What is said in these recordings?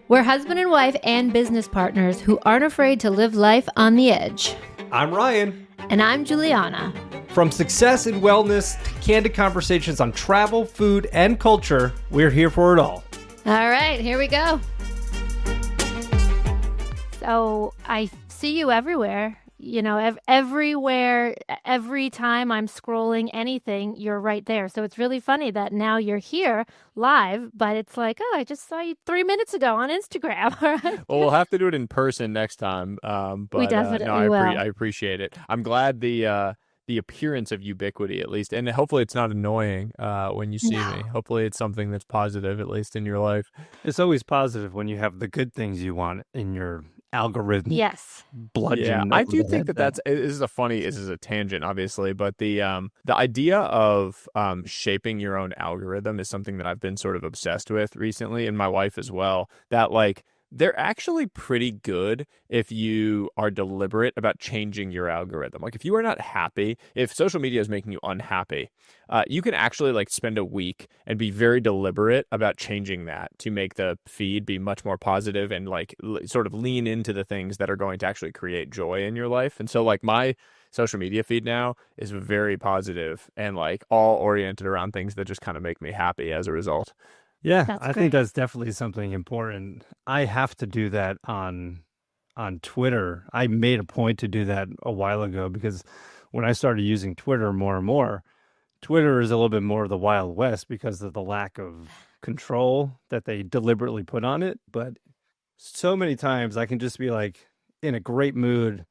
We're husband and wife and business partners who aren't afraid to live life on the edge. I'm Ryan. And I'm Juliana. From success and wellness to candid conversations on travel, food, and culture, we're here for it all. All right, here we go. So I see you everywhere. You know, everywhere, every time I'm scrolling anything, you're right there. So it's really funny that now you're here live, but it's like, oh, I just saw you 3 minutes ago on Instagram. Well, we'll have to do it in person next time. But we definitely no, will. I appreciate it. I'm glad the appearance of ubiquity, at least, and hopefully it's not annoying when you see me. Hopefully it's something that's positive, at least in your life. It's always positive when you have the good things you want in your algorithm. Yes. Bludgeon. Yeah, I do think this is a tangent, obviously, but the idea of shaping your own algorithm is something that I've been sort of obsessed with recently, and my wife as well. That they're actually pretty good if you are deliberate about changing your algorithm. Like if you are not happy, if social media is making you unhappy, you can actually spend a week and be very deliberate about changing that to make the feed be much more positive and sort of lean into the things that are going to actually create joy in your life. And so my social media feed now is very positive and all oriented around things that just kind of make me happy as a result. Yeah, I think that's definitely something important. I have to do that on Twitter. I made a point to do that a while ago because when I started using Twitter more and more, Twitter is a little bit more of the Wild West because of the lack of control that they deliberately put on it. But so many times I can just be in a great mood,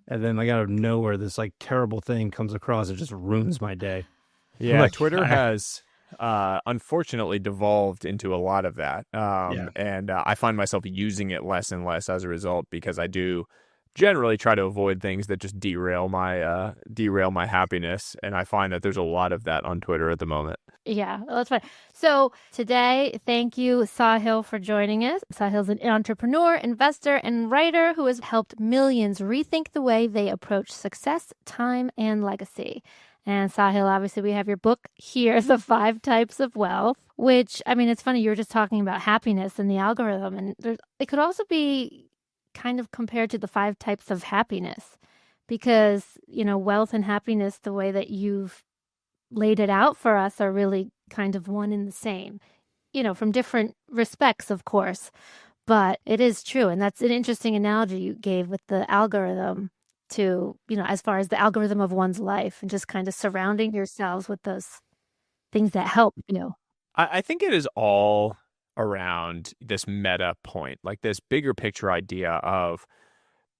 and then out of nowhere this terrible thing comes across. It just ruins my day. Yeah, Twitter has unfortunately devolved into a lot of that. And I find myself using it less and less as a result because I do generally try to avoid things that just derail my happiness. And I find that there's a lot of that on Twitter at the moment. Yeah, well, that's fine. So today, thank you, Sahil, for joining us. Sahil's an entrepreneur, investor, and writer who has helped millions rethink the way they approach success, time, and legacy. And Sahil, obviously, we have your book here, The 5 Types of Wealth, which, it's funny, you were just talking about happiness and the algorithm, and it could also be kind of compared to the 5 types of happiness because, wealth and happiness, the way that you've laid it out for us, are really kind of one and the same, from different respects, of course, but it is true. And that's an interesting analogy you gave with the algorithm to, as far as the algorithm of one's life and just kind of surrounding yourselves with those things that help, I think it is all around this meta point, this bigger picture idea of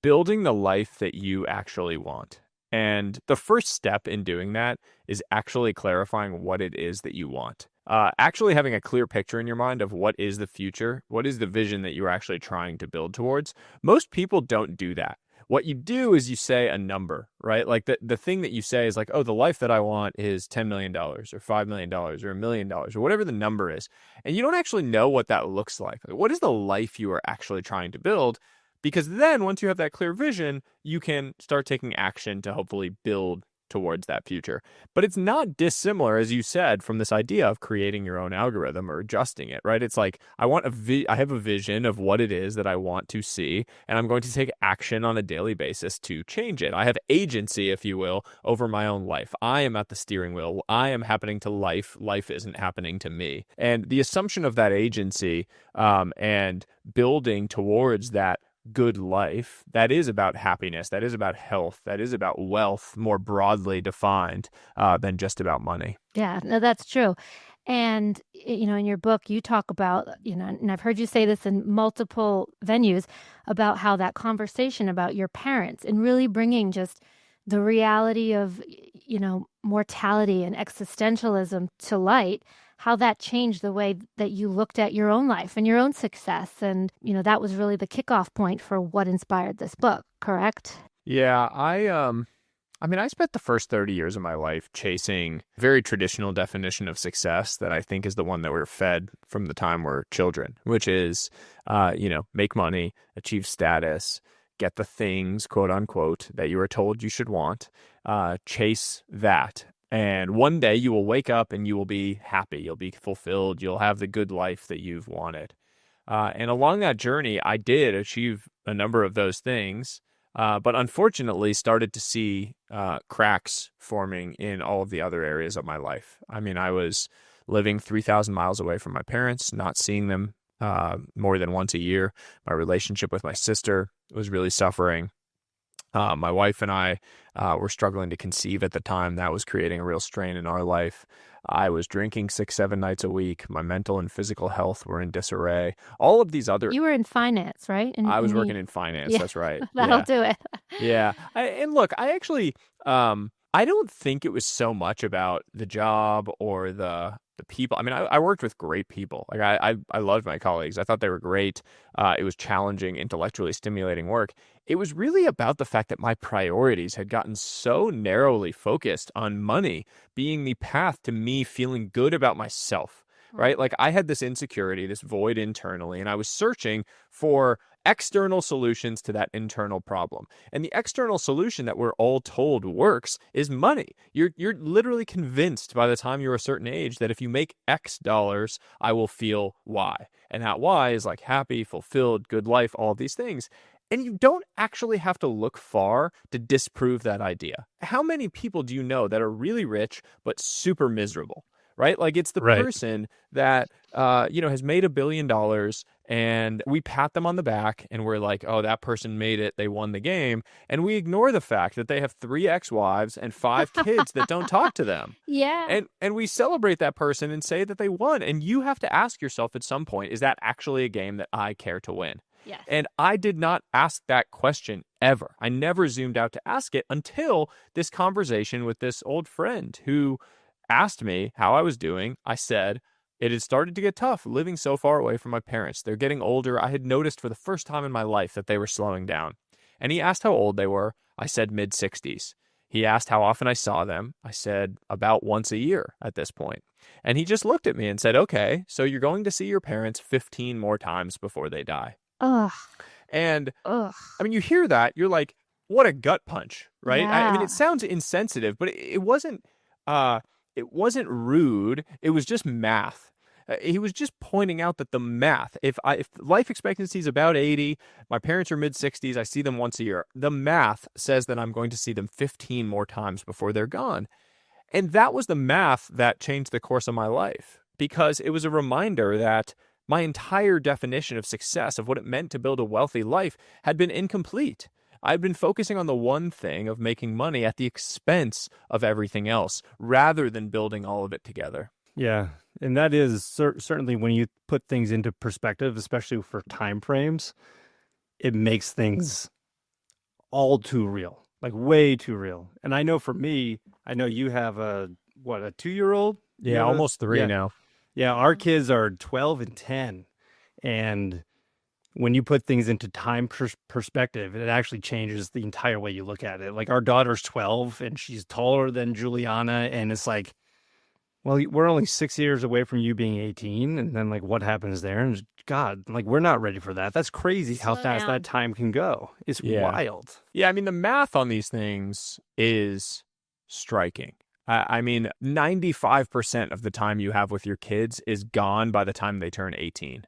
building the life that you actually want. And the first step in doing that is actually clarifying what it is that you want. Actually having a clear picture in your mind of what is the future, what is the vision that you're actually trying to build towards. Most people don't do that. What you do is you say a number, right? The thing that you say is the life that I want is $10 million or $5 million or $1 million or whatever the number is. And you don't actually know what that looks like. What is the life you are actually trying to build? Because then once you have that clear vision, you can start taking action to hopefully build towards that future. But it's not dissimilar, as you said, from this idea of creating your own algorithm or adjusting it, right? It's I have a vision of what it is that I want to see, and I'm going to take action on a daily basis to change it. I have agency, if you will, over my own life. I am at the steering wheel. I am happening to life. Life isn't happening to me. And the assumption of that agency and building towards that good life, that is about happiness, that is about health, that is about wealth more broadly defined than just about money. Yeah, no, that's true. And, in your book, you talk about, and I've heard you say this in multiple venues, about how that conversation about your parents and really bringing just the reality of, mortality and existentialism to light, how that changed the way that you looked at your own life and your own success. And, that was really the kickoff point for what inspired this book, correct? Yeah, I spent the first 30 years of my life chasing a very traditional definition of success that I think is the one that we're fed from the time we're children, which is, make money, achieve status, get the things, quote unquote, that you were told you should want, chase that. And one day you will wake up and you will be happy. You'll be fulfilled. You'll have the good life that you've wanted. And along that journey, I did achieve a number of those things, but unfortunately started to see cracks forming in all of the other areas of my life. I mean, I was living 3,000 miles away from my parents, not seeing them more than once a year. My relationship with my sister was really suffering. My wife and I were struggling to conceive at the time. That was creating a real strain in our life. I was drinking 6-7 nights a week. My mental and physical health were in disarray. All of these other... You were in finance, right? I was working in finance. Yeah. That's right. That'll Yeah. do it. Yeah. And look, I actually, I don't think it was so much about the job or the people. I mean, I worked with great people. Like I loved my colleagues. I thought they were great. It was challenging, intellectually stimulating work. It was really about the fact that my priorities had gotten so narrowly focused on money being the path to me feeling good about myself, right? Like I had this insecurity, this void internally, and I was searching for external solutions to that internal problem. And the external solution that we're all told works is money. You're literally convinced by the time you're a certain age that if you make X dollars, I will feel Y. And that Y is like happy, fulfilled, good life, all of these things. And you don't actually have to look far to disprove that idea. How many people do you know that are really rich but super miserable? Right? Like it's the person that, has made $1 billion and we pat them on the back and we're like, oh, that person made it. They won the game. And we ignore the fact that they have 3 ex-wives and 5 kids that don't talk to them. Yeah. And we celebrate that person and say that they won. And you have to ask yourself at some point, is that actually a game that I care to win? Yes. And I did not ask that question ever. I never zoomed out to ask it until this conversation with this old friend who asked me how I was doing. I said, it had started to get tough living so far away from my parents. They're getting older. I had noticed for the first time in my life that they were slowing down. And he asked how old they were. I said mid-60s. He asked how often I saw them. I said about once a year at this point. And he just looked at me and said, okay, so you're going to see your parents 15 more times before they die. Ugh. And Ugh. I mean, you hear that, you're like, what a gut punch, right? I mean, Yeah. it sounds insensitive, but it wasn't rude. It was just math. He was just pointing out that the math, if life expectancy is about 80, my parents are mid-60s, I see them once a year. The math says that I'm going to see them 15 more times before they're gone. And that was the math that changed the course of my life, because it was a reminder that my entire definition of success, of what it meant to build a wealthy life, had been incomplete. I'd been focusing on the one thing of making money at the expense of everything else, rather than building all of it together. Yeah. And that is certainly when you put things into perspective, especially for time frames, it makes things all too real, like way too real. And I know for me, I know you have a 2-year-old? Yeah, almost 3 now. Yeah, our kids are 12 and 10. And when you put things into time perspective, it actually changes the entire way you look at it. Like our daughter's 12 and she's taller than Juliana. And it's like, well, we're only 6 years away from you being 18. And then like, what happens there? And God, like, we're not ready for that. That's crazy how fast that time can go. It's wild. Yeah, I mean, the math on these things is striking. I mean, 95% of the time you have with your kids is gone by the time they turn 18.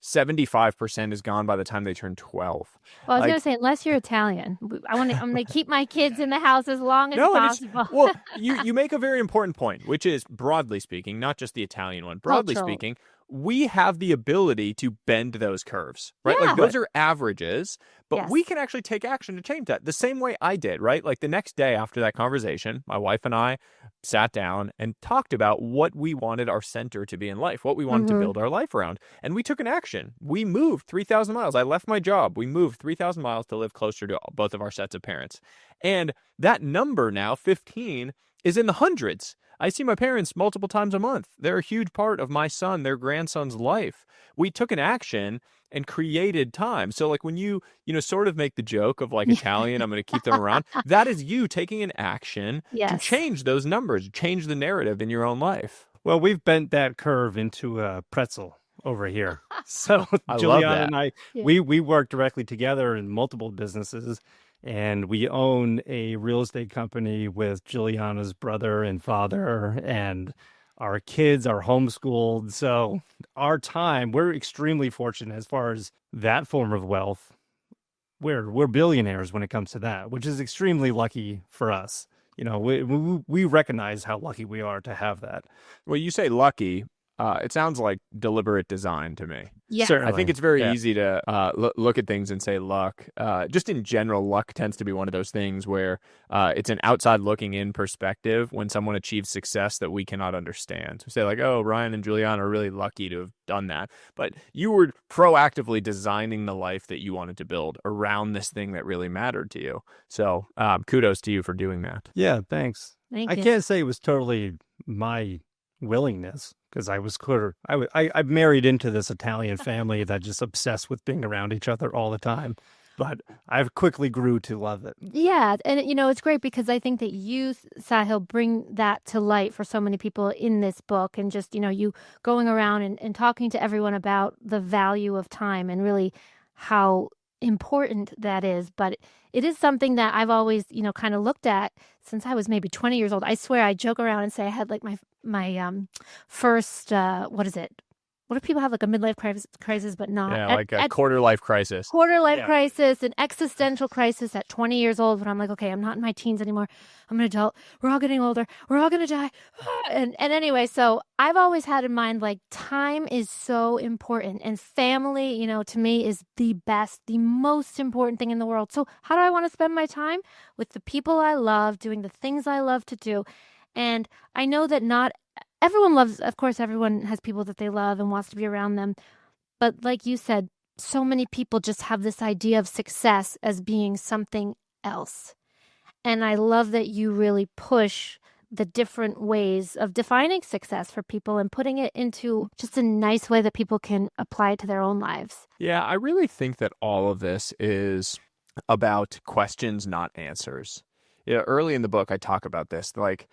75% is gone by the time they turn 12. Well, I was going to say, unless you're Italian, I'm going to keep my kids in the house as long as possible. Well, you make a very important point, which is, broadly speaking, not just the Italian one, broadly speaking, we have the ability to bend those curves, right? Yeah. Like those are averages, but Yes. we can actually take action to change that the same way I did, right? Like the next day after that conversation, my wife and I sat down and talked about what we wanted our center to be in life, what we wanted to build our life around. And we took an action. We moved 3,000 miles. I left my job. We moved 3,000 miles to live closer to both of our sets of parents. And that number now, 15, is in the hundreds. I see my parents multiple times a month. They're a huge part of my son, their grandson's life. We took an action and created time. So like when you sort of make the joke of like Italian, I'm going to keep them around. That is you taking an action to change those numbers, change the narrative in your own life. Well, we've bent that curve into a pretzel over here. So Juliana and I, we work directly together in multiple businesses. And we own a real estate company with Juliana's brother and father, and Our kids are homeschooled. So our time, we're extremely fortunate as far as that form of wealth. We're billionaires when it comes to that, which is extremely lucky for us. We recognize how lucky we are to have that. Well, you say lucky. It sounds like deliberate design to me. Yeah. Certainly. I think it's very Yeah. easy to look at things and say luck. Just in general, luck tends to be one of those things where it's an outside looking in perspective when someone achieves success that we cannot understand. We say like, oh, Ryan and Juliana are really lucky to have done that. But you were proactively designing the life that you wanted to build around this thing that really mattered to you. So kudos to you for doing that. Yeah, thanks. Thank I you. can't say it was totally my willingness because I was clear. I married into this Italian family that just obsessed with being around each other all the time. But I quickly grew to love it. Yeah, and it's great because I think that you, Sahil, bring that to light for so many people in this book, and just you going around and talking to everyone about the value of time and really how important that is. But it is something that I've always kind of looked at since I was maybe 20 years old. I swear I joke around and say I had like my first what is it? What if people have like a midlife crisis but not? Yeah, like a quarter life crisis. Quarter life crisis, an existential crisis at 20 years old when I'm like, okay, I'm not in my teens anymore. I'm an adult. We're all getting older. We're all going to die. And anyway, so I've always had in mind, like, time is so important, and family, to me is the best, the most important thing in the world. So how do I want to spend my time? With the people I love, doing the things I love to do. And I know that not everyone loves, of course, everyone has people that they love and wants to be around them. But like you said, so many people just have this idea of success as being something else. And I love that you really push the different ways of defining success for people and putting it into just a nice way that people can apply it to their own lives. Yeah, I really think that all of this is about questions, not answers. Yeah, early in the book, I talk about this. Like,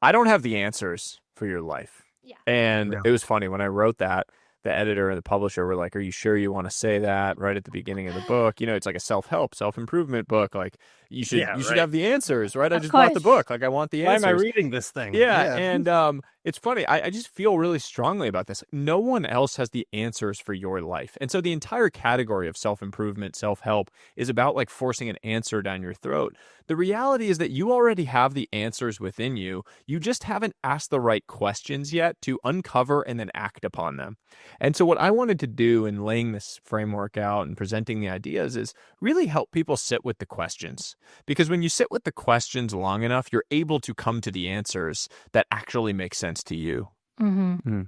I don't have the answers for your life. Yeah. And it was funny when I wrote that, the editor and the publisher were like, are you sure you want to say that right at the beginning of the book? It's like a self-help, self-improvement book. Like you should have the answers, right? I just bought the book. Like I want the answers. Why am I reading this thing? Yeah. And it's funny. I just feel really strongly about this. No one else has the answers for your life. And so the entire category of self-improvement, self-help is about like forcing an answer down your throat. The reality is that you already have the answers within you. You just haven't asked the right questions yet to uncover and then act upon them. And so what I wanted to do in laying this framework out and presenting the ideas is really help people sit with the questions. Because when you sit with the questions long enough, you're able to come to the answers that actually make sense to you. Mm-hmm.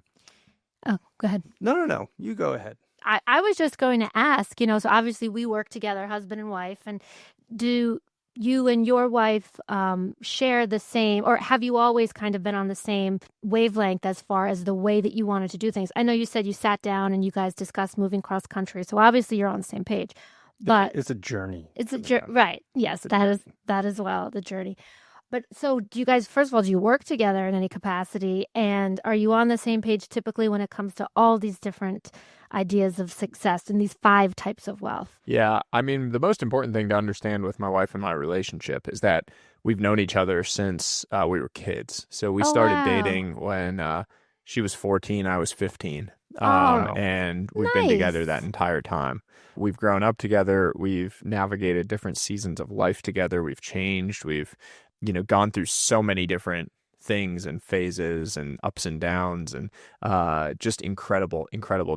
Oh, go ahead. No. You go ahead. I was just going to ask, so obviously we work together, husband and wife, and do you and your wife share the same, or have you always kind of been on the same wavelength as far as the way that you wanted to do things? I know you said you sat down and you guys discussed moving cross country, so obviously you're on the same page. But it's a journey. It's a journey, right? Yes, that is well, the journey. But so do you guys, first of all, do you work together in any capacity? And are you on the same page typically when it comes to all these different ideas of success and these 5 types of wealth? Yeah. I mean, the most important thing to understand with my wife and my relationship is that we've known each other since we were kids. So we started dating when she was 14, I was 15. And we've been together that entire time. We've grown up together. We've navigated different seasons of life together. We've changed. We've gone through so many different things and phases and ups and downs and just incredible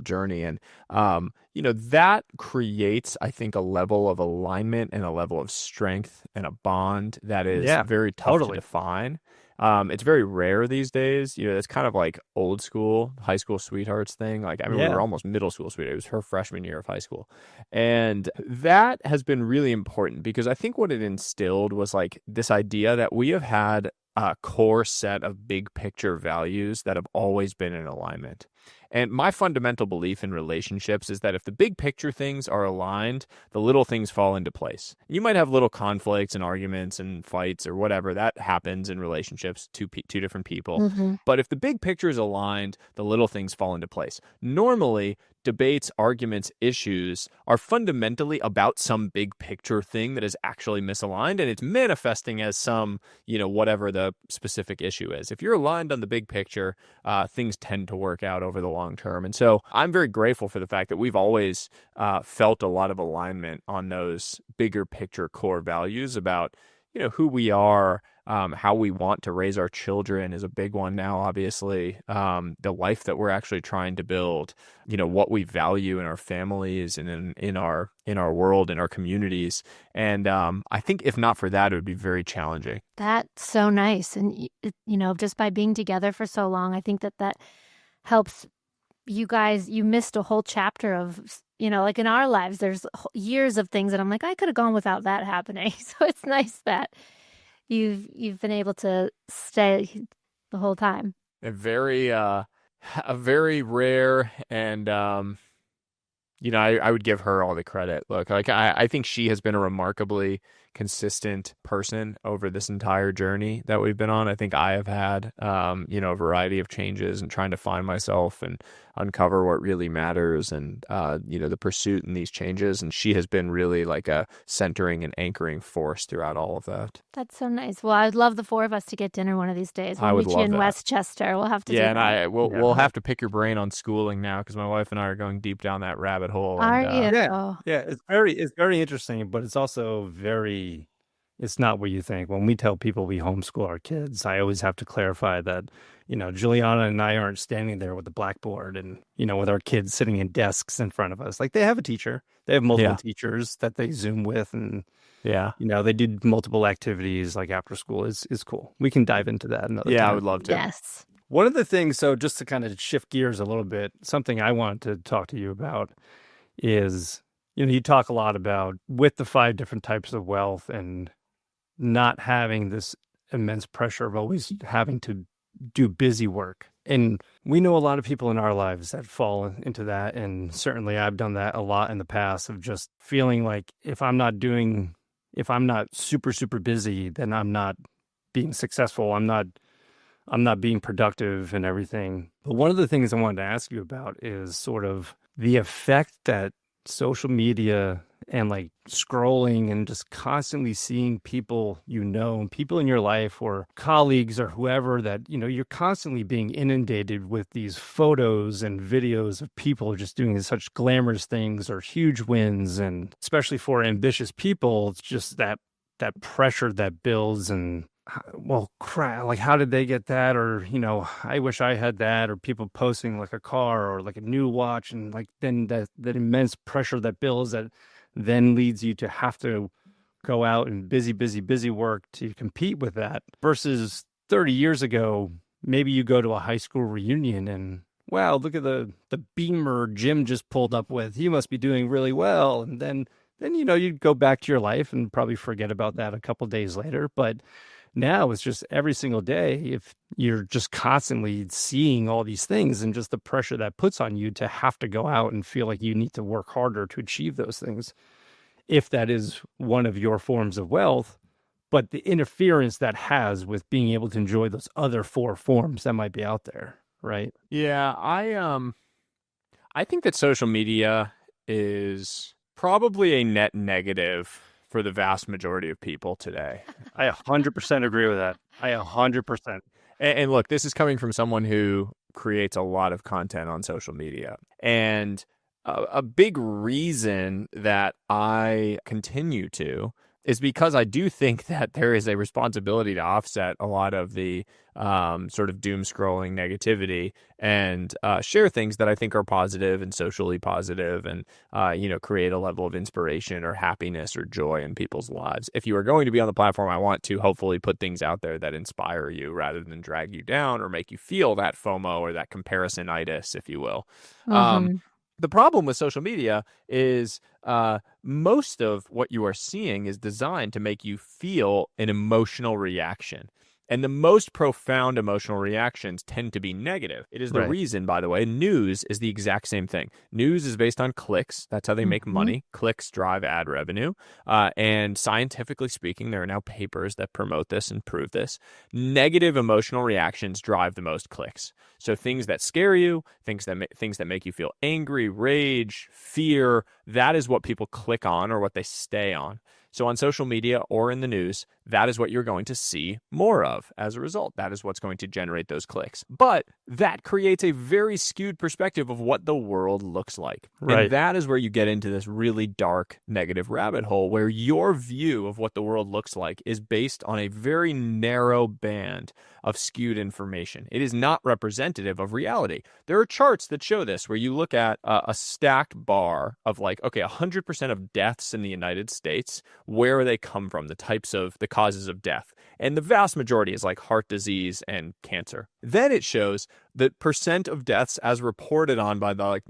journey. And, that creates, I think, a level of alignment and a level of strength and a bond that is very tough to define. It's very rare these days. It's kind of like old school, high school sweethearts thing. Like, I mean, we were almost middle school sweethearts. It was her freshman year of high school. And that has been really important because I think what it instilled was like this idea that we have had a core set of big picture values that have always been in alignment. And my fundamental belief in relationships is that if the big picture things are aligned, the little things fall into place. You might have little conflicts and arguments and fights or whatever. That happens in relationships, two different people. Mm-hmm. But if the big picture is aligned, the little things fall into place. Normally, debates, arguments, issues are fundamentally about some big picture thing that is actually misaligned, and it's manifesting as some, whatever the specific issue is. If you're aligned on the big picture, things tend to work out over the long term. And so I'm very grateful for the fact that we've always felt a lot of alignment on those bigger picture core values about, who we are, how we want to raise our children is a big one now, obviously. The life that we're actually trying to build, what we value in our families and in our world, in our communities. And I think if not for that, it would be very challenging. That's so nice. And, just by being together for so long, I think that helps you guys. You missed a whole chapter of, like in our lives, there's years of things that I'm like, I could have gone without that happening. So it's nice that you've been able to stay the whole time. A very rare and I would give her all the credit. Look, like I think she has been a remarkably consistent person over this entire journey that we've been on. I think I have had a variety of changes and trying to find myself and uncover what really matters and the pursuit in these changes. And she has been really like a centering and anchoring force throughout all of that. That's so nice. Well, I'd love the four of us to get dinner one of these days. We'll I would meet you love in that. Westchester. We'll have to do and that. we'll have to pick your brain on schooling now because my wife and I are going deep down that rabbit hole. Are And, you? Yeah, Oh. yeah, it's very interesting, but it's also it's not what you think. When we tell people we homeschool our kids, I always have to clarify that, Juliana and I aren't standing there with the blackboard and, with our kids sitting in desks in front of us. Like they have a teacher, they have multiple teachers that they Zoom with and, they do multiple activities like after school is cool. We can dive into that another time. I would love to. Yes. One of the things, so just to kind of shift gears a little bit, something I wanted to talk to you about is, you talk a lot about with the 5 different types of wealth and not having this immense pressure of always having to do busy work. And we know a lot of people in our lives that fall into that. And certainly I've done that a lot in the past of just feeling like if I'm not super, super busy, then I'm not being successful. I'm not being productive and everything. But one of the things I wanted to ask you about is sort of the effect that social media and like scrolling and just constantly seeing people, and people in your life or colleagues or whoever that, you're constantly being inundated with these photos and videos of people just doing such glamorous things or huge wins. And especially for ambitious people, it's just that pressure that builds and, well, crap, like how did they get that? Or, I wish I had that, or people posting like a car or like a new watch. And like, then that immense pressure that builds that then leads you to have to go out and busy work to compete with that versus 30 years ago, maybe you go to a high school reunion and wow, look at the Beamer Jim just pulled up with, he must be doing really well. And then, you'd go back to your life and probably forget about that a couple days later. But now it's just every single day, if you're just constantly seeing all these things and just the pressure that puts on you to have to go out and feel like you need to work harder to achieve those things, if that is one of your forms of wealth, but the interference that has with being able to enjoy those other 4 forms that might be out there, right? Yeah, I think that social media is probably a net negative for the vast majority of people today. I 100% agree with that. I 100%. And look, this is coming from someone who creates a lot of content on social media. And a big reason that I continue to is because I do think that there is a responsibility to offset a lot of the sort of doom scrolling negativity and share things that I think are positive and socially positive and, create a level of inspiration or happiness or joy in people's lives. If you are going to be on the platform, I want to hopefully put things out there that inspire you rather than drag you down or make you feel that FOMO or that comparisonitis, if you will. The problem with social media is most of what you are seeing is designed to make you feel an emotional reaction. And the most profound emotional reactions tend to be negative. It is the Right. reason, by the way, news is the exact same thing. News is based on clicks. That's how they make money. Clicks drive ad revenue. And scientifically speaking, there are now papers that promote this and prove this. Negative emotional reactions drive the most clicks. So things that scare you, things that make you feel angry, rage, fear, that is what people click on or what they stay on. So on social media or in the news, that is what you're going to see more of as a result. That is what's going to generate those clicks. But that creates a very skewed perspective of what the world looks like. Right. And that is where you get into this really dark negative rabbit hole where your view of what the world looks like is based on a very narrow band of skewed information. It is not representative of reality. There are charts that show this where you look at a stacked bar of like, okay, 100% of deaths in the United States, where they come from, the types of the causes of death. And the vast majority is like heart disease and cancer. Then it shows the percent of deaths as reported on by the like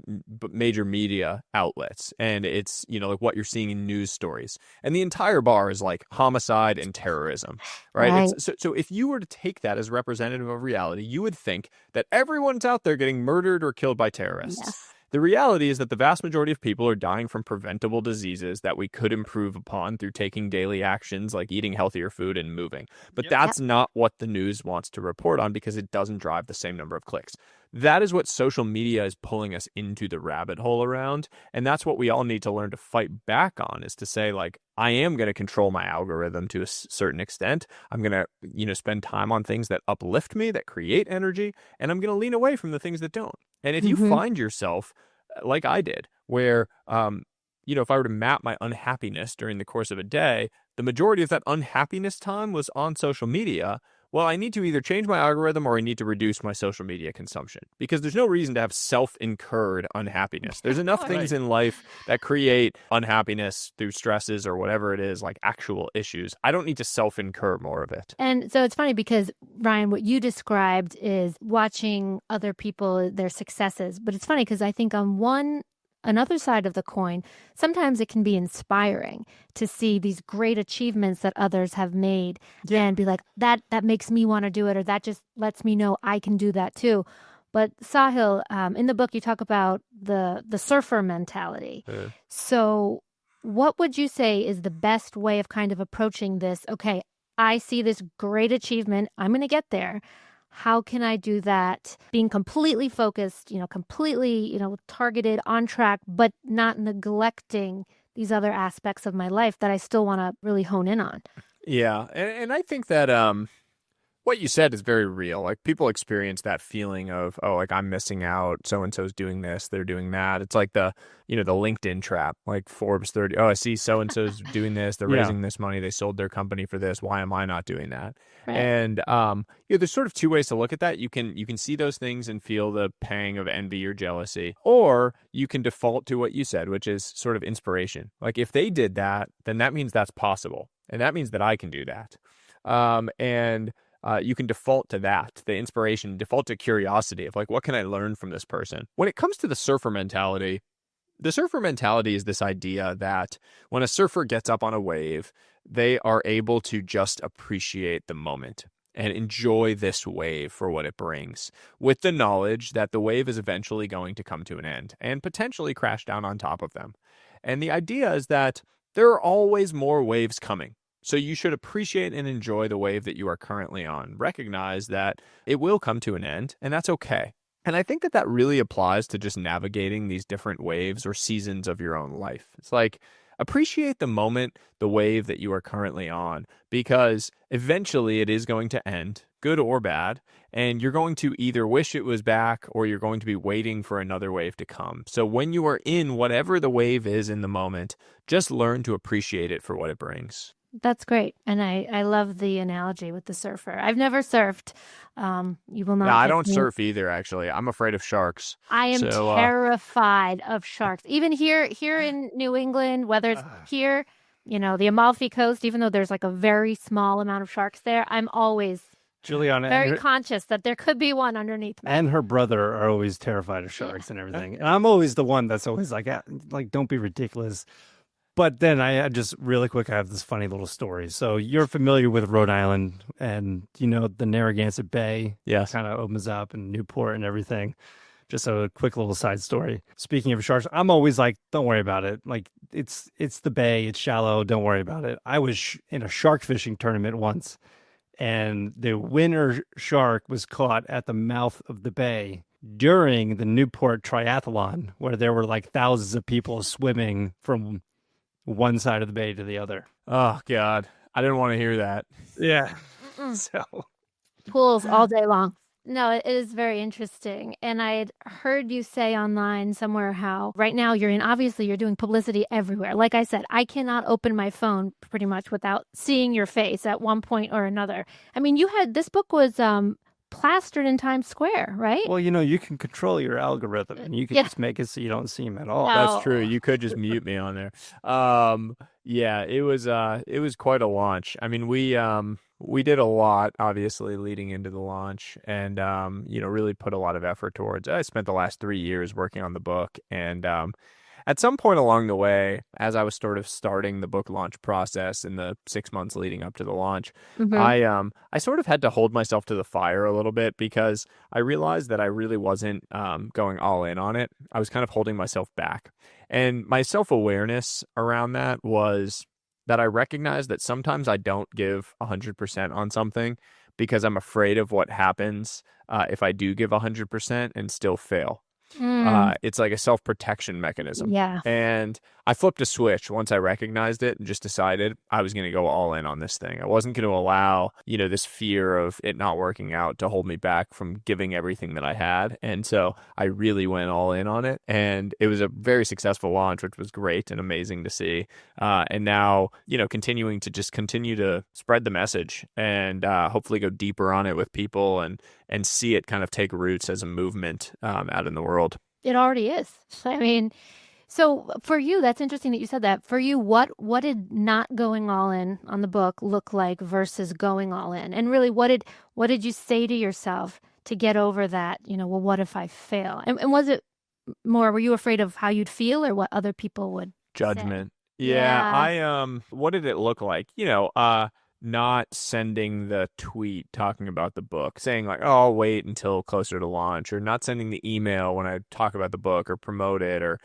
major media outlets. And it's, you know, like what you're seeing in news stories. And the entire bar is like homicide and terrorism, right? So if you were to take that as representative of reality, you would think that everyone's out there getting murdered or killed by terrorists. Yes. The reality is that the vast majority of people are dying from preventable diseases that we could improve upon through taking daily actions like eating healthier food and moving. But that's not what the news wants to report on because it doesn't drive the same number of clicks. That is what social media is pulling us into the rabbit hole around. And that's what we all need to learn to fight back on, is to say, like, I am going to control my algorithm to a certain extent. I'm going to, you know, spend time on things that uplift me, that create energy, and I'm going to lean away from the things that don't. And if you find yourself, like I did, where, you know, if I were to map my unhappiness during the course of a day, the majority of that unhappiness time was on social media. Well, I need to either change my algorithm or I need to reduce my social media consumption because there's no reason to have self-incurred unhappiness. There's enough things in life that create unhappiness through stresses or whatever it is, like actual issues. I don't need to self-incur more of it. And so it's funny because, Ryan, what you described is watching other people, their successes. But it's funny because I think on another side of the coin, sometimes it can be inspiring to see these great achievements that others have made and be like, that makes me want to do it, or that just lets me know I can do that too. But Sahil, in the book, you talk about the surfer mentality. So what would you say is the best way of kind of approaching this? Okay, I see this great achievement. I'm going to get there. How can I do that being completely focused, completely, targeted, on track, but not neglecting these other aspects of my life that I still want to really hone in on? Yeah. And I think that what you said is very real. Like people experience that feeling of, oh, like I'm missing out. So-and-so's doing this, they're doing that. It's like the LinkedIn trap, like Forbes 30. Oh, I see so-and-so's doing this. They're raising this money. They sold their company for this. Why am I not doing that? Right. And there's sort of two ways to look at that. You can see those things and feel the pang of envy or jealousy, or you can default to what you said, which is sort of inspiration. Like if they did that, then that means that's possible. And that means that I can do that. You can default to that, the inspiration, default to curiosity of like, what can I learn from this person? When it comes to the surfer mentality is this idea that when a surfer gets up on a wave, they are able to just appreciate the moment and enjoy this wave for what it brings, with the knowledge that the wave is eventually going to come to an end and potentially crash down on top of them. And the idea is that there are always more waves coming. So you should appreciate and enjoy the wave that you are currently on. Recognize that it will come to an end, and that's okay. And I think that really applies to just navigating these different waves or seasons of your own life. It's like, appreciate the moment, the wave that you are currently on, because eventually it is going to end, good or bad, and you're going to either wish it was back or you're going to be waiting for another wave to come. So when you are in whatever the wave is in the moment, just learn to appreciate it for what it brings. That's great. And I love the analogy with the surfer. I've never surfed. You will not. No, I don't surf either, actually. I'm afraid of sharks. I am terrified of sharks. Even here in New England, whether it's here, the Amalfi Coast, even though there's like a very small amount of sharks there, I'm always Juliana very conscious that there could be one underneath me. And her brother are always terrified of sharks and everything. And I'm always the one that's always like, don't be ridiculous. But then I just really quick, I have this funny little story. So you're familiar with Rhode Island and, the Narragansett Bay Yes. kind of opens up and Newport and everything. Just a quick little side story. Speaking of sharks, I'm always like, don't worry about it. Like it's the bay, it's shallow, don't worry about it. I was in a shark fishing tournament once, and the winner shark was caught at the mouth of the bay during the Newport Triathlon, where there were like thousands of people swimming from one side of the bay to the other. Oh, God. I didn't want to hear that. Yeah. Mm. So Pools all day long. No, it is very interesting. And I had heard you say online somewhere how right now obviously you're doing publicity everywhere. Like I said, I cannot open my phone pretty much without seeing your face at one point or another. I mean, this book was plastered in Times Square, right? well, you can control your algorithm and you can Yeah. just make it so you don't see him at all. No. That's true. You could just mute me on there. Yeah, it was quite a launch. I mean, we did a lot, obviously, leading into the launch, and really put a lot of effort towards it. I spent the last 3 years working on the book, and at some point along the way, as I was sort of starting the book launch process in the 6 months leading up to the launch, Mhm. I sort of had to hold myself to the fire a little bit because I realized that I really wasn't going all in on it. I was kind of holding myself back, and my self-awareness around that was that I recognize that sometimes I don't give 100% on something because I'm afraid of what happens if I do give 100% and still fail. Mm. It's like a self-protection mechanism. Yeah. And I flipped a switch once I recognized it and just decided I was going to go all in on this thing. I wasn't going to allow, this fear of it not working out to hold me back from giving everything that I had. And so I really went all in on it. And it was a very successful launch, which was great and amazing to see. And now, continuing to spread the message and hopefully go deeper on it with people and see it kind of take roots as a movement out in the world. It already is. I mean, so for you, that's interesting that you said that. For you, what did not going all in on the book look like versus going all in? And really, what did you say to yourself to get over that, well, what if I fail? And was it more, were you afraid of how you'd feel or what other people would say? Judgment. Yeah. Yeah, what did it look like? Not sending the tweet talking about the book, saying like, oh, I'll wait until closer to launch, or not sending the email when I talk about the book or promote it, or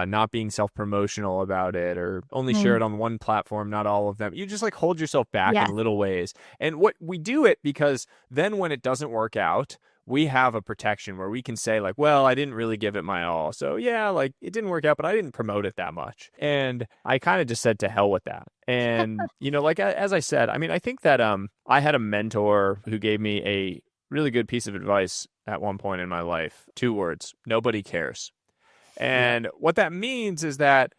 not being self-promotional about it, or only share it on one platform, not all of them. You just like hold yourself back Yes. in little ways. And what we do it because then when it doesn't work out, we have a protection where we can say like, well, I didn't really give it my all. So yeah, like it didn't work out, but I didn't promote it that much. And I kind of just said to hell with that. And, like as I said, I mean, I think that I had a mentor who gave me a really good piece of advice at one point in my life. 2 words: nobody cares. And what that means is that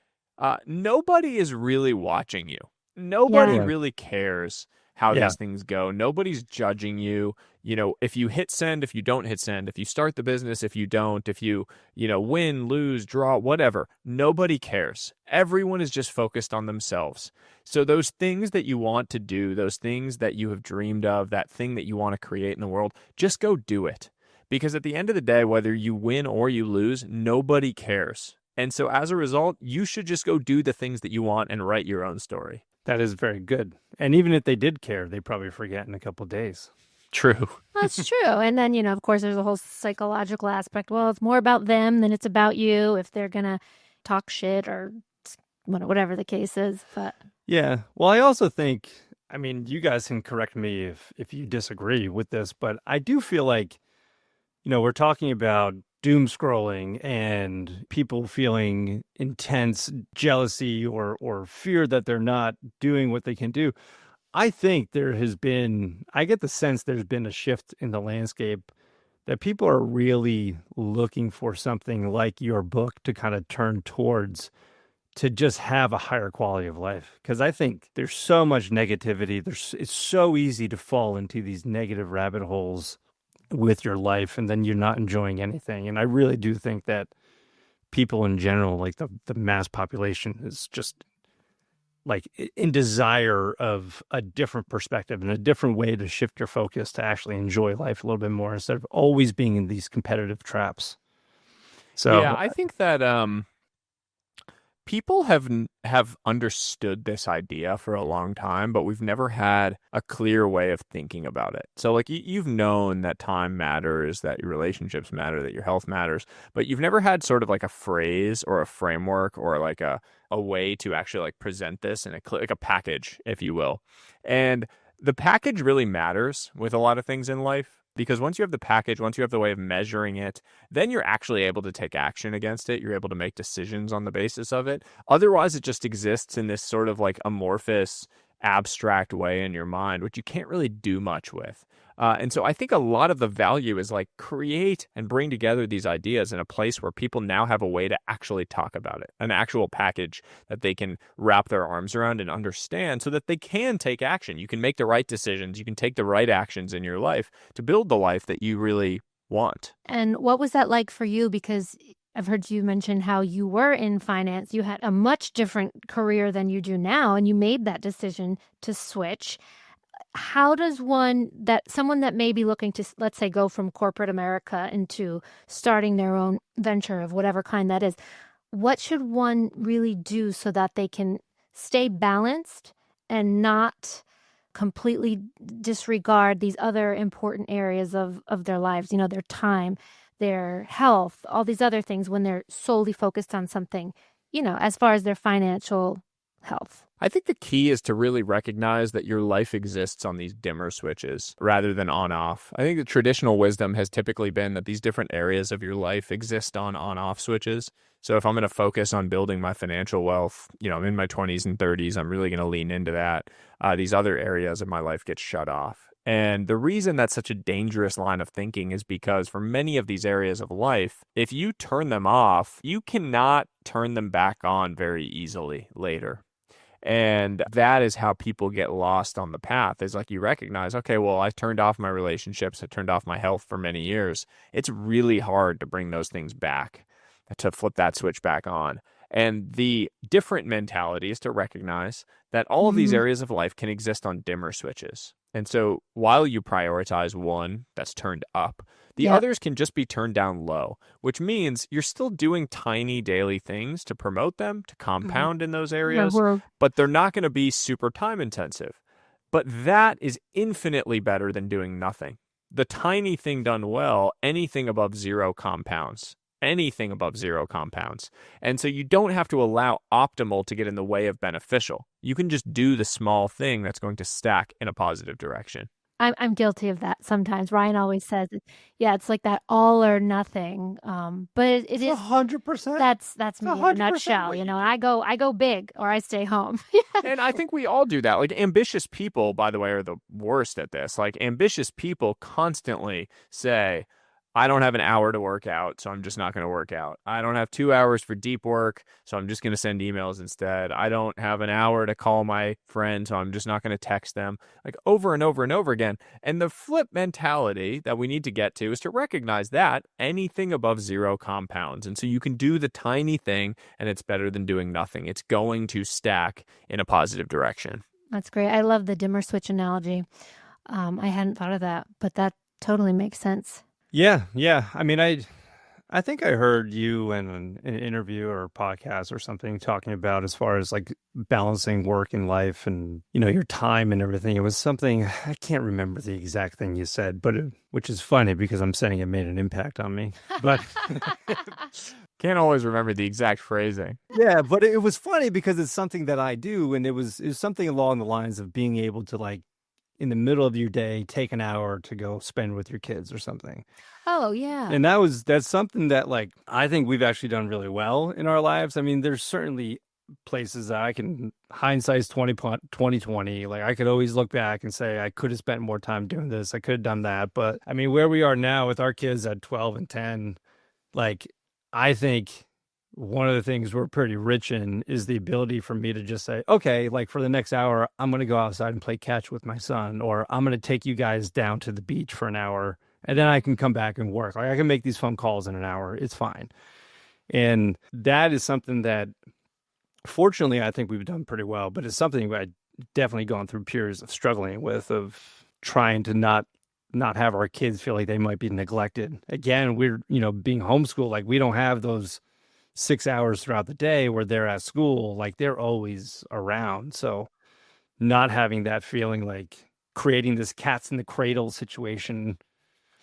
nobody is really watching you. Nobody Yeah. really cares how Yeah. these things go. Nobody's judging you. If you hit send, if you don't hit send, if you start the business, if you don't, if you, win, lose, draw, whatever, nobody cares. Everyone is just focused on themselves. So those things that you want to do, those things that you have dreamed of, that thing that you want to create in the world, just go do it. Because at the end of the day, whether you win or you lose, nobody cares. And so as a result, you should just go do the things that you want and write your own story. That is very good. And even if they did care, they probably forget in a couple of days. True. That's true. And then, of course, there's a whole psychological aspect. Well, it's more about them than it's about you if they're going to talk shit or whatever the case is. But Yeah. Well, I also think, I mean, you guys can correct me if you disagree with this, but I do feel like, we're talking about doom scrolling and people feeling intense jealousy or fear that they're not doing what they can do. I think I get the sense there's been a shift in the landscape that people are really looking for something like your book to kind of turn towards to just have a higher quality of life. Because I think there's so much negativity. It's so easy to fall into these negative rabbit holes with your life, and then you're not enjoying anything. And I really do think that people in general, like the mass population, is just like in desire of a different perspective and a different way to shift your focus to actually enjoy life a little bit more instead of always being in these competitive traps. So yeah, I think that people have understood this idea for a long time, but we've never had a clear way of thinking about it. So like you've known that time matters, that your relationships matter, that your health matters, but you've never had sort of like a phrase or a framework or like a way to actually like present this in like a package, if you will. And the package really matters with a lot of things in life. Because once you have the package, once you have the way of measuring it, then you're actually able to take action against it. You're able to make decisions on the basis of it. Otherwise, it just exists in this sort of like amorphous, abstract way in your mind, which you can't really do much with. And so I think a lot of the value is like create and bring together these ideas in a place where people now have a way to actually talk about it, an actual package that they can wrap their arms around and understand so that they can take action. You can make the right decisions. You can take the right actions in your life to build the life that you really want. And what was that like for you? Because I've heard you mention how you were in finance. You had a much different career than you do now, and you made that decision to switch. How does someone that may be looking to, let's say, go from corporate America into starting their own venture of whatever kind that is, what should one really do so that they can stay balanced and not completely disregard these other important areas of their lives, their time, their health, all these other things when they're solely focused on something, as far as their financial health? I think the key is to really recognize that your life exists on these dimmer switches rather than on-off. I think the traditional wisdom has typically been that these different areas of your life exist on on-off switches. So if I'm going to focus on building my financial wealth, I'm in my 20s and 30s, I'm really going to lean into that. These other areas of my life get shut off. And the reason that's such a dangerous line of thinking is because for many of these areas of life, if you turn them off, you cannot turn them back on very easily later. And that is how people get lost on the path, is like you recognize, okay, well, I turned off my relationships, I turned off my health for many years. It's really hard to bring those things back, to flip that switch back on. And the different mentality is to recognize that all of these areas of life can exist on dimmer switches. And so while you prioritize one that's turned up, the others can just be turned down low, which means you're still doing tiny daily things to promote them, to compound in those areas, but they're not going to be super time intensive. But that is infinitely better than doing nothing. The tiny thing done well, anything above zero compounds. Anything above zero compounds. And so you don't have to allow optimal to get in the way of beneficial. You can just do the small thing that's going to stack in a positive direction. I'm guilty of that sometimes. Ryan always says, it's like that all or nothing. But it is 100%. That's me in a nutshell. I go big or I stay home. And I think we all do that. Like ambitious people, by the way, are the worst at this. Like ambitious people constantly say, I don't have an hour to work out, so I'm just not going to work out. I don't have 2 hours for deep work, so I'm just going to send emails instead. I don't have an hour to call my friend, so I'm just not going to text them. Like over and over and over again. And the flip mentality that we need to get to is to recognize that anything above zero compounds. And so you can do the tiny thing, and it's better than doing nothing. It's going to stack in a positive direction. That's great. I love the dimmer switch analogy. I hadn't thought of that, but that totally makes sense. Yeah. I mean, I think I heard you in an interview or podcast or something talking about as far as like balancing work and life and, your time and everything. It was something, I can't remember the exact thing you said, but which is funny because I'm saying it made an impact on me. But can't always remember the exact phrasing. Yeah, but it was funny because it's something that I do. And it was something along the lines of being able to like, in the middle of your day, take an hour to go spend with your kids or something. Oh, yeah. And that's something that like, I think we've actually done really well in our lives. I mean, there's certainly places that I can, hindsight's 2020. Like I could always look back and say, I could have spent more time doing this. I could have done that. But I mean, where we are now with our kids at 12 and 10, like, I think one of the things we're pretty rich in is the ability for me to just say, okay, like for the next hour, I'm going to go outside and play catch with my son, or I'm going to take you guys down to the beach for an hour and then I can come back and work. Like I can make these phone calls in an hour. It's fine. And that is something that fortunately, I think we've done pretty well, but it's something I've definitely gone through periods of struggling with, of trying to not have our kids feel like they might be neglected. Again, we're, being homeschooled, like we don't have those 6 hours throughout the day where they're at school, like they're always around. So not having that feeling, like creating this cats in the cradle situation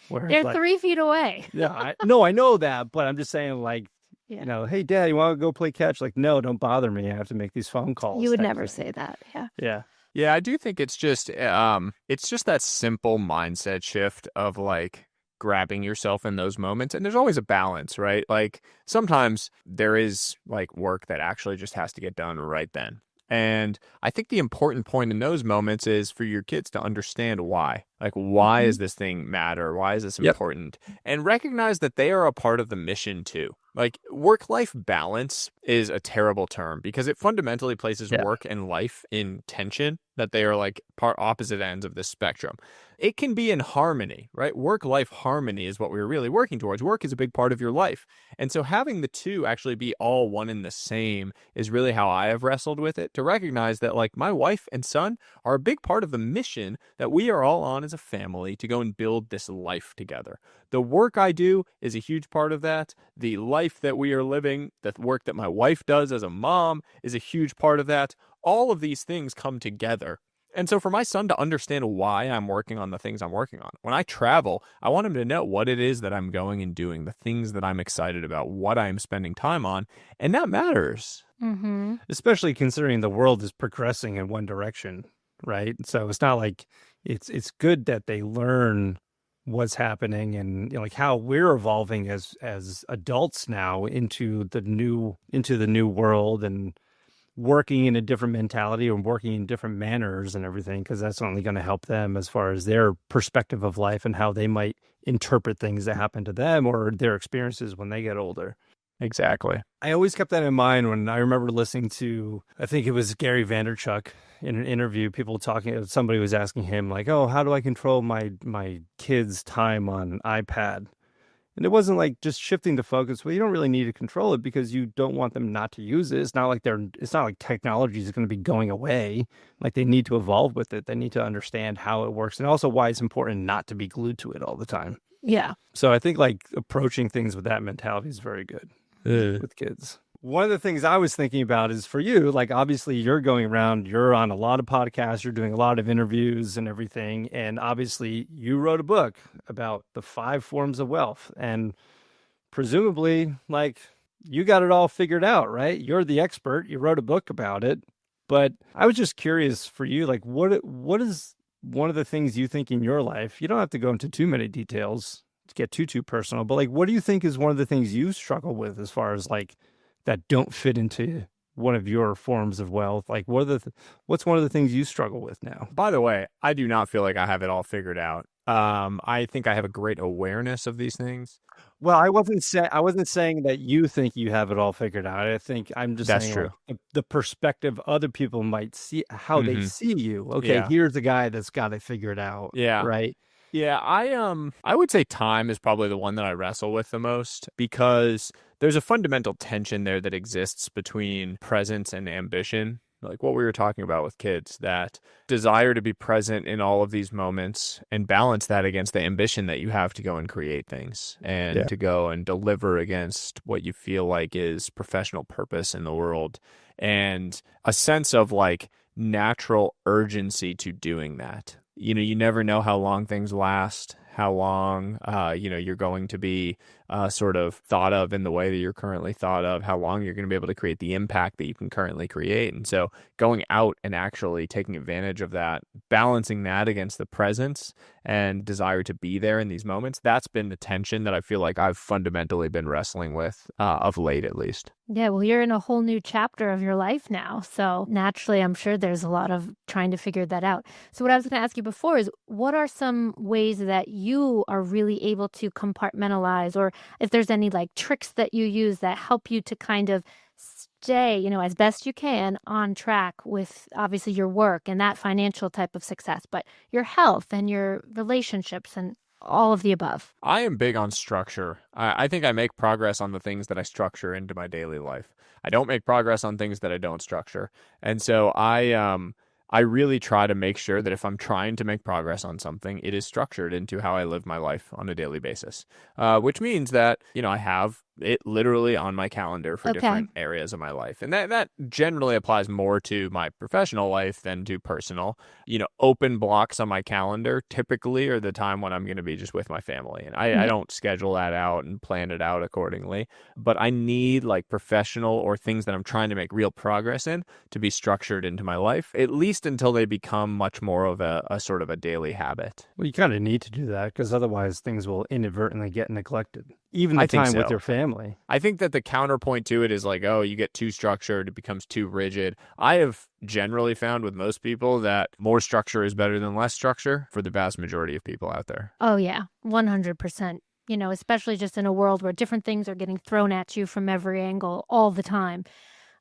where it's They're like, 3 feet away. yeah, I know that, but I'm just saying, like, Yeah. hey, Dad, you want to go play catch? Like, no, don't bother me. I have to make these phone calls. You would type never thing. say that. Yeah. Yeah. Yeah, I do think it's just that simple mindset shift of like grabbing yourself in those moments. And there's always a balance, right? Like sometimes there is like work that actually just has to get done right then. And I think the important point in those moments is for your kids to understand why. Like, why does this thing matter? Why is this important? And recognize that they are a part of the mission too. Like, work-life balance is a terrible term because it fundamentally places work and life in tension, that they are like opposite ends of this spectrum. It can be in harmony, right? Work-life harmony is what we're really working towards. Work is a big part of your life. And so having the two actually be all one and the same is really how I have wrestled with it, to recognize that like my wife and son are a big part of the mission that we are all on as a family to go and build this life together. The work I do is a huge part of that. The life that we are living, the work that my wife does as a mom is a huge part of that. All of these things come together. And so for my son to understand why I'm working on the things I'm working on, when I travel, I want him to know what it is that I'm going and doing, the things that I'm excited about, what I'm spending time on. And that matters. Mm-hmm. Especially considering the world is progressing in one direction, right? So it's not like it's good that they learn what's happening and, you know, like how we're evolving as adults now into the new world, and working in a different mentality or working in different manners and everything, because that's only going to help them as far as their perspective of life and how they might interpret things that happen to them or their experiences when they get older. Exactly. I always kept that in mind when I remember listening to, I think it was Gary Vaynerchuk in an interview, somebody was asking him like, oh, how do I control my kids' time on iPad? And it wasn't like just shifting the focus. Well, you don't really need to control it because you don't want them not to use it. It's not like technology is going to be going away. Like they need to evolve with it. They need to understand how it works and also why it's important not to be glued to it all the time. Yeah. So I think like approaching things with that mentality is very good with kids. One of the things I was thinking about is for you, like obviously you're going around, you're on a lot of podcasts, you're doing a lot of interviews and everything. And obviously you wrote a book about the 5 forms of wealth. And presumably like you got it all figured out, right? You're the expert. You wrote a book about it. But I was just curious for you, like what is one of the things you think in your life? You don't have to go into too many details to get too personal, but like what do you think is one of the things you struggle with as far as like that don't fit into one of your forms of wealth? Like what's one of the things you struggle with now? By the way, I do not feel like I have it all figured out. I think I have a great awareness of these things. Well, I wasn't saying that you think you have it all figured out. I think I'm just That's saying true. Like, the perspective other people might see, how they see you. Okay, Yeah. here's a guy that's got it figured out. Yeah. Right. Yeah, I would say time is probably the one that I wrestle with the most, because there's a fundamental tension there that exists between presence and ambition. Like what we were talking about with kids, that desire to be present in all of these moments and balance that against the ambition that you have to go and create things and to go and deliver against what you feel like is professional purpose in the world, and a sense of like natural urgency to doing that. You know, you never know how long things last, how long, you're going to be sort of thought of in the way that you're currently thought of, how long you're going to be able to create the impact that you can currently create. And so going out and actually taking advantage of that, balancing that against the presence and desire to be there in these moments, that's been the tension that I feel like I've fundamentally been wrestling with of late, at least. Yeah, well, you're in a whole new chapter of your life now. So naturally, I'm sure there's a lot of trying to figure that out. So what I was going to ask you before is, what are some ways that you are really able to compartmentalize, or if there's any like tricks that you use that help you to kind of stay, as best you can on track with obviously your work and that financial type of success, but your health and your relationships and all of the above? I am big on structure. I think I make progress on the things that I structure into my daily life. I don't make progress on things that I don't structure. And so I really try to make sure that if I'm trying to make progress on something, it is structured into how I live my life on a daily basis, which means that, I have it literally on my calendar for Okay. different areas of my life. And that generally applies more to my professional life than to personal. Open blocks on my calendar typically are the time when I'm going to be just with my family. And I don't schedule that out and plan it out accordingly. But I need like professional or things that I'm trying to make real progress in to be structured into my life, at least until they become much more of a sort of a daily habit. Well, you kind of need to do that because otherwise things will inadvertently get neglected. Even the I think time with so. your family. I think that the counterpoint to it is like, oh, you get too structured, it becomes too rigid. I have generally found with most people that more structure is better than less structure for the vast majority of people out there. Oh, yeah, 100%. Especially just in a world where different things are getting thrown at you from every angle all the time.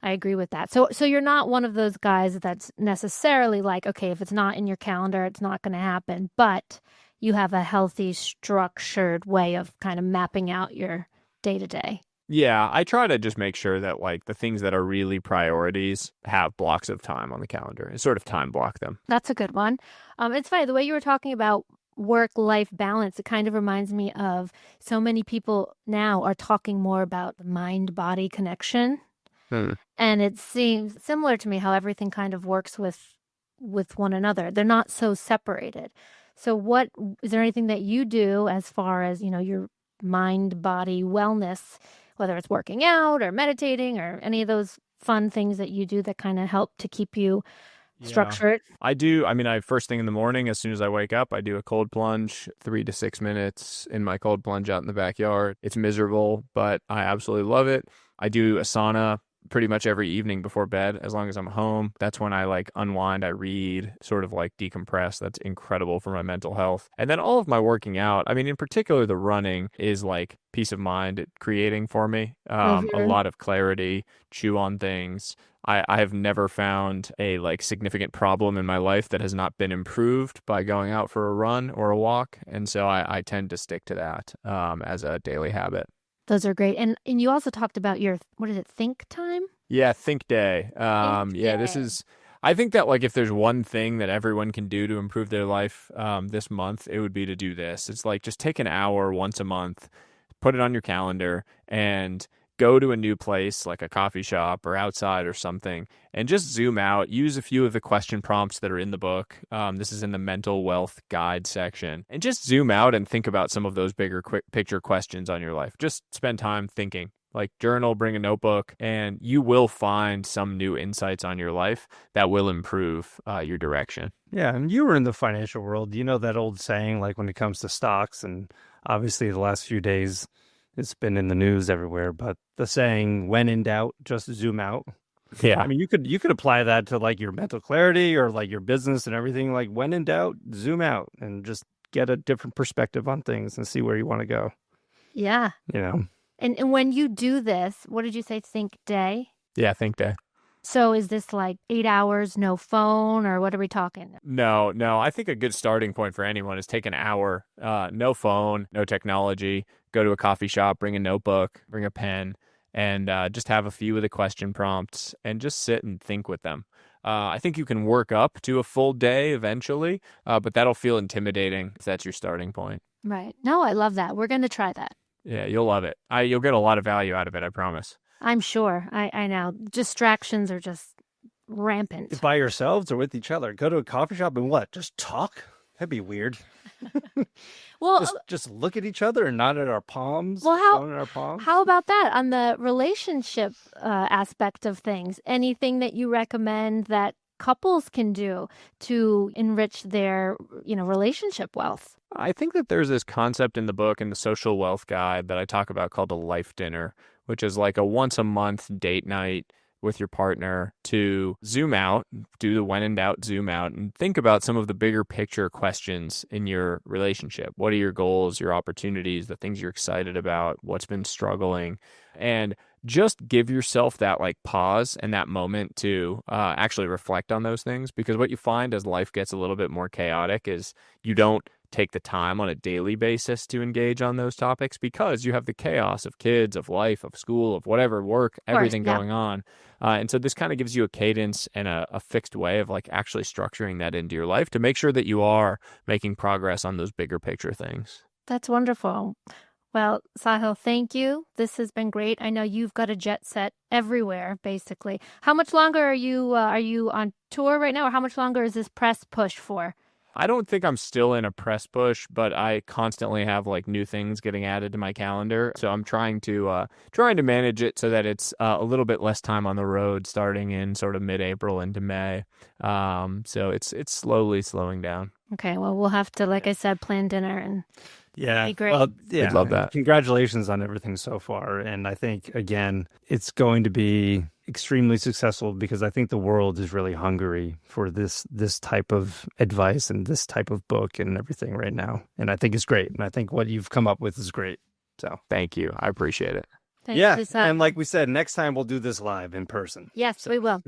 I agree with that. So you're not one of those guys that's necessarily like, okay, if it's not in your calendar, it's not going to happen. But you have a healthy, structured way of kind of mapping out your day to day. Yeah, I try to just make sure that like the things that are really priorities have blocks of time on the calendar and sort of time block them. That's a good one. It's funny, the way you were talking about work-life balance, it kind of reminds me of so many people now are talking more about the mind-body connection. And it seems similar to me how everything kind of works with one another. They're not so separated. So what is there anything that you do as far as, your mind-body wellness, whether it's working out or meditating or any of those fun things that you do that kind of help to keep you structured? I do. I mean, first thing in the morning, as soon as I wake up, I do a cold plunge, 3 to 6 minutes in my cold plunge out in the backyard. It's miserable, but I absolutely love it. I do a sauna pretty much every evening before bed, as long as I'm home. That's when I like unwind, I read, sort of like decompress. That's incredible for my mental health. And then all of my working out, I mean, in particular, the running is like peace of mind creating for me. A lot of clarity, chew on things. I have never found a like significant problem in my life that has not been improved by going out for a run or a walk. And so I tend to stick to that as a daily habit. Those are great. And you also talked about your, what is it, think time? Yeah, think day. This is, I think that like if there's one thing that everyone can do to improve their life this month, it would be to do this. It's like just take an hour once a month, put it on your calendar and go to a new place like a coffee shop or outside or something and just zoom out, use a few of the question prompts that are in the book. This is in the mental wealth guide section, and just zoom out and think about some of those bigger quick picture questions on your life. Just spend time thinking, like journal, bring a notebook, and you will find some new insights on your life that will improve your direction. Yeah, and you were in the financial world. You know that old saying, like when it comes to stocks, and obviously the last few days, it's been in the news everywhere, but the saying, when in doubt, just zoom out. Yeah. I mean, you could apply that to like your mental clarity or like your business and everything. Like when in doubt, zoom out and just get a different perspective on things and see where you want to go. Yeah. And when you do this, what did you say, think day? Yeah, think day. So is this like 8 hours, no phone, or what are we talking? No. I think a good starting point for anyone is take an hour, no phone, no technology, go to a coffee shop, bring a notebook, bring a pen, and just have a few of the question prompts and just sit and think with them. I think you can work up to a full day eventually, but that'll feel intimidating if that's your starting point. Right. No, I love that. We're going to try that. Yeah, you'll love it. You'll get a lot of value out of it, I promise. I'm sure. I know. Distractions are just rampant. By yourselves or with each other? Go to a coffee shop and what? Just talk? That'd be weird. Well, just look at each other and not at our palms. Well, how how about that on the relationship aspect of things? Anything that you recommend that couples can do to enrich their, relationship wealth? I think that there's this concept in the book in the social wealth guide that I talk about called a life dinner, which is like a once a month date night with your partner to zoom out, do the when in doubt, zoom out, and think about some of the bigger picture questions in your relationship. What are your goals, your opportunities, the things you're excited about, what's been struggling, and just give yourself that like pause and that moment to actually reflect on those things. Because what you find as life gets a little bit more chaotic is you don't take the time on a daily basis to engage on those topics because you have the chaos of kids, of life, of school, of whatever, work, everything going on. And so this kind of gives you a cadence and a fixed way of like actually structuring that into your life to make sure that you are making progress on those bigger picture things. That's wonderful. Well, Sahil, thank you. This has been great. I know you've got a jet set everywhere, basically. How much longer are you on tour right now, or how much longer is this press push for? I don't think I'm still in a press push, but I constantly have like new things getting added to my calendar. So I'm trying to manage it so that it's a little bit less time on the road, starting in sort of mid-April into May. So it's slowly slowing down. Okay, well, we'll have to, like I said, plan dinner and be great. Well, yeah, We'd love that. Congratulations on everything so far. And I think, again, it's going to be extremely successful because I think the world is really hungry for this type of advice and this type of book and everything right now. And I think it's great. And I think what you've come up with is great. So Thank you. I appreciate it. Thanks, yeah. Lisa. And like we said, next time we'll do this live in person. Yes, we will.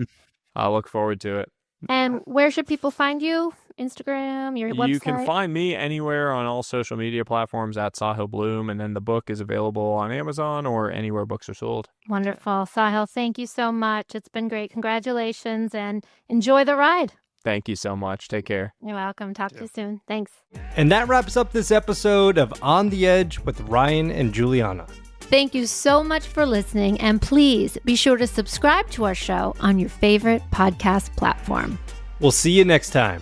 I'll look forward to it. And where should people find you? Instagram, your website? You can find me anywhere on all social media platforms at Sahil Bloom, and then the book is available on Amazon or anywhere books are sold. Wonderful. Sahil, thank you so much. It's been great. Congratulations and enjoy the ride. Thank you so much. Take care. You're welcome. Talk to you soon. Thanks. And that wraps up this episode of On the Edge with Ryan and Juliana. Thank you so much for listening, and please be sure to subscribe to our show on your favorite podcast platform. We'll see you next time.